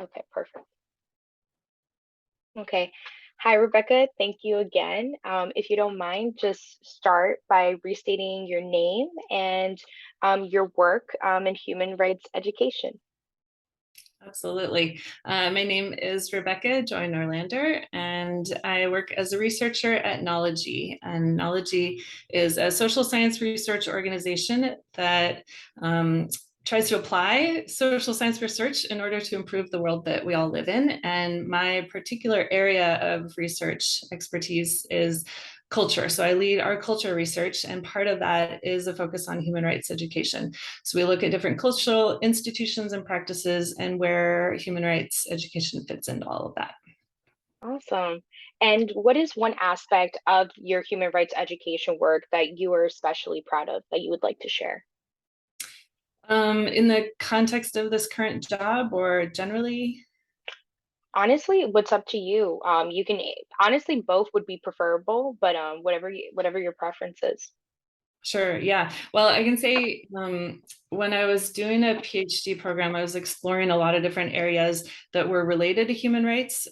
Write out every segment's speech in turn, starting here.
Okay, perfect. Okay. Hi, Rebecca. Thank you again. If you don't mind, just start by restating your name and your work in human rights education. Absolutely. My name is Rebecca Joy Norlander, and I work as a researcher at Knology. And Knology is a social science research organization that tries to apply social science research in order to improve the world that we all live in. And my particular area of research expertise is culture. So I lead our culture research, and part of that is a focus on human rights education. So we look at different cultural institutions and practices and where human rights education fits into all of that. Awesome. And what is one aspect of your human rights education work that you are especially proud of that you would like to share? In the context of this current job or generally? Honestly, what's up to you? You can honestly both would be preferable, but whatever your preference is. Sure. Yeah. Well, I can say when I was doing a PhD program, I was exploring a lot of different areas that were related to human rights,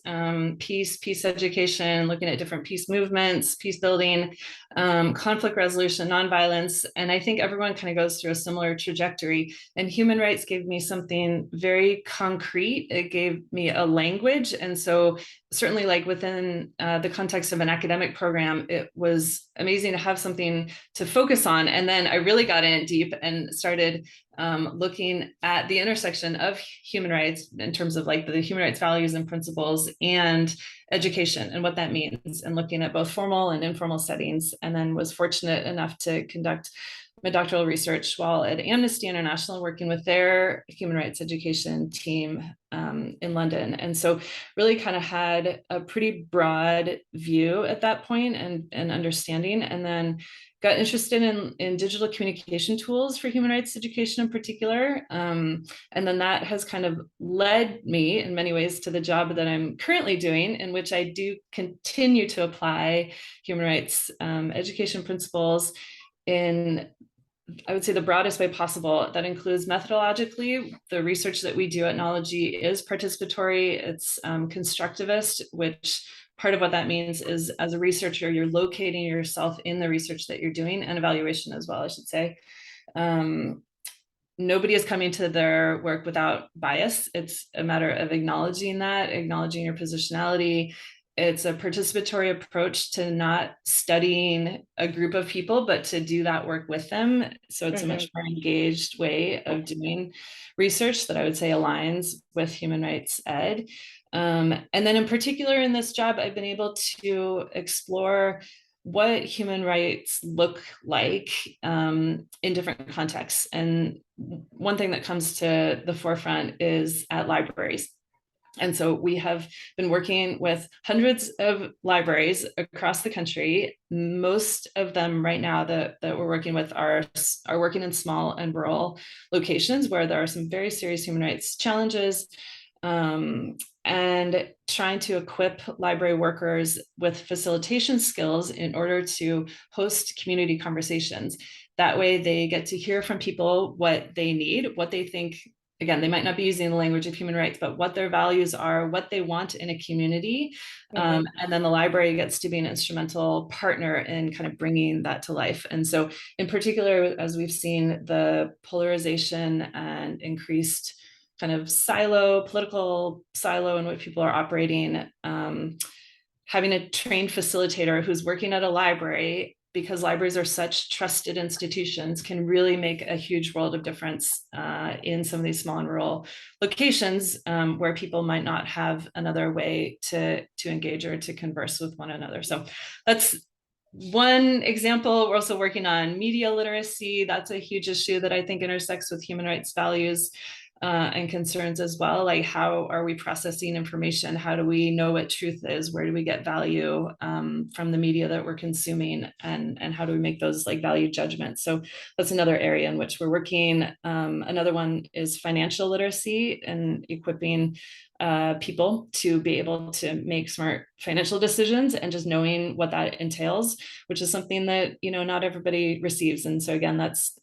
peace education, looking at different peace movements, peace building, conflict resolution, nonviolence. And I think everyone kind of goes through a similar trajectory. And human rights gave me something very concrete. It gave me a language. And so certainly like within the context of an academic program, it was amazing to have something to focus on. And then I really got in deep and started looking at the intersection of human rights in terms of like the human rights values and principles and education and what that means, and looking at both formal and informal settings. And then was fortunate enough to conduct my doctoral research while at Amnesty International, working with their human rights education team in London. And so really kind of had a pretty broad view at that point and understanding. And then got interested in digital communication tools for human rights education in particular. And then that has kind of led me in many ways to the job that I'm currently doing, in which I do continue to apply human rights education principles in, I would say, the broadest way possible. That includes methodologically. The research that we do at Knology is participatory, it's constructivist, which part of what that means is as a researcher, you're locating yourself in the research that you're doing, and evaluation as well, I should say. Nobody is coming to their work without bias. It's a matter of acknowledging that, acknowledging your positionality. It's a participatory approach to not studying a group of people, but to do that work with them. So it's a Hmm. much more engaged way of doing research that I would say aligns with human rights ed. And then in particular in this job, I've been able to explore what human rights look like in different contexts. And one thing that comes to the forefront is at libraries. And so we have been working with hundreds of libraries across the country. Most of them right now that we're working with are working in small and rural locations where there are some very serious human rights challenges, and trying to equip library workers with facilitation skills in order to host community conversations. That way they get to hear from people what they need, what they think. Again, they might not be using the language of human rights, but what their values are, what they want in a community. Hmm. And then the library gets to be an instrumental partner in kind of bringing that to life. And so in particular, as we've seen the polarization and increased kind of political silo in which people are operating, having a trained facilitator who's working at a library, because libraries are such trusted institutions, can really make a huge world of difference in some of these small and rural locations where people might not have another way to engage or to converse with one another. So that's one example. We're also working on media literacy. That's a huge issue that I think intersects with human rights values and concerns as well. Like, how are we processing information? How do we know what truth is? Where do we get value from the media that we're consuming? And how do we make those like value judgments? So that's another area in which we're working. Another one is financial literacy and equipping people to be able to make smart financial decisions, and just knowing what that entails, which is something that, you know, not everybody receives. And so again, that's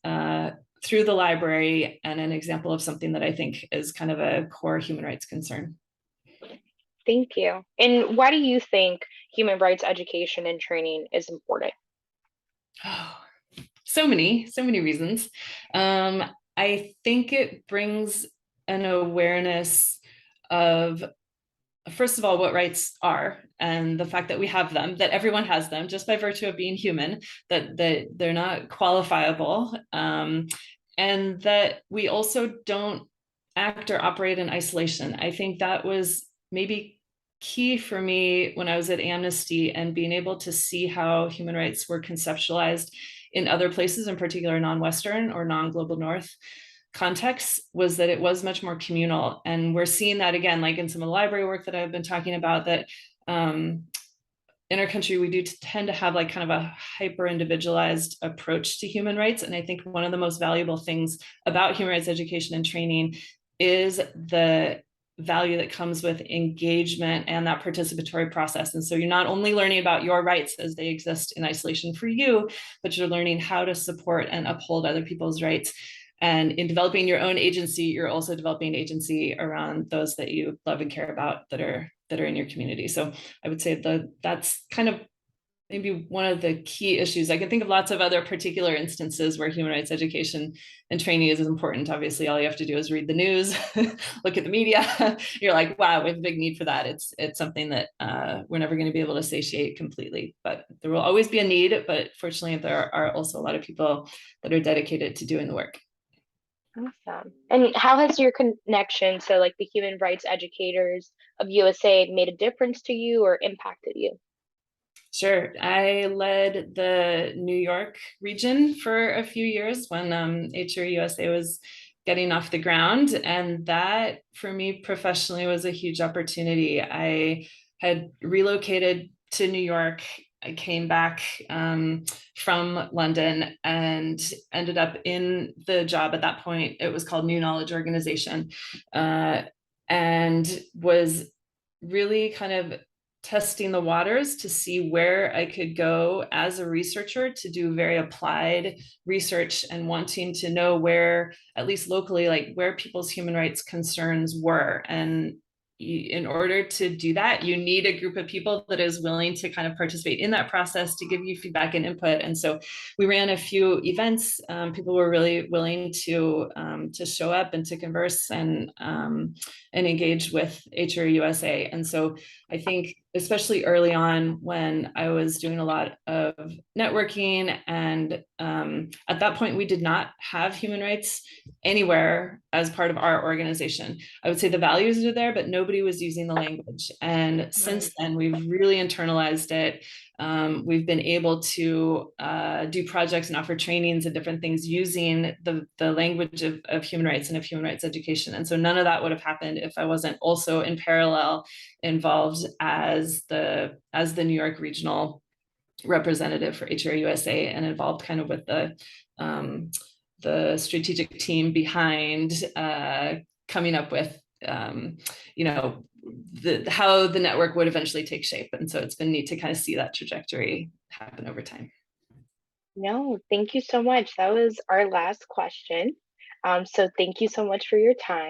through the library and an example of something that I think is kind of a core human rights concern. Thank you. And why do you think human rights education and training is important? Oh, so many reasons. I think it brings an awareness of, first of all, what rights are and the fact that we have them, that everyone has them just by virtue of being human, that they're not qualifiable, and that we also don't act or operate in isolation. I think that was maybe key for me when I was at Amnesty, and being able to see how human rights were conceptualized in other places, in particular non-Western or non-global North contexts, was that it was much more communal. And we're seeing that again, like in some of the library work that I've been talking about, that in our country, we do tend to have like kind of a hyper individualized approach to human rights. And I think one of the most valuable things about human rights education and training is the value that comes with engagement and that participatory process. And so you're not only learning about your rights as they exist in isolation for you, but you're learning how to support and uphold other people's rights. And in developing your own agency, you're also developing agency around those that you love and care about that are in your community. So I would say that's kind of maybe one of the key issues. I can think of lots of other particular instances where human rights education and training is important. Obviously, all you have to do is read the news, look at the media. You're like, wow, we have a big need for that. It's something that we're never going to be able to satiate completely, but there will always be a need. But fortunately, there are also a lot of people that are dedicated to doing the work. Awesome. And how has your connection to like the human rights educators of USA made a difference to you or impacted you? Sure. I led the New York region for a few years when HRE USA was getting off the ground. And that for me professionally was a huge opportunity. I had relocated to New York. I came back from London and ended up in the job at that point. It was called New Knowledge Organization, and was really kind of testing the waters to see where I could go as a researcher to do very applied research, and wanting to know where, at least locally, like where people's human rights concerns were. And in order to do that, you need a group of people that is willing to kind of participate in that process to give you feedback and input. And so we ran a few events. People were really willing to show up and to converse and engage with HRE USA. And so I think especially early on when I was doing a lot of networking, and at that point we did not have human rights anywhere as part of our organization. I would say the values are there, but nobody was using the language. And since then, we've really internalized it. We've been able to do projects and offer trainings and different things using the language of human rights and of human rights education. And so none of that would have happened if I wasn't also in parallel involved as the New York regional representative for HRE USA, and involved kind of with the strategic team behind coming up with how the network would eventually take shape. And so it's been neat to kind of see that trajectory happen over time. No, thank you so much. That was our last question. So thank you so much for your time.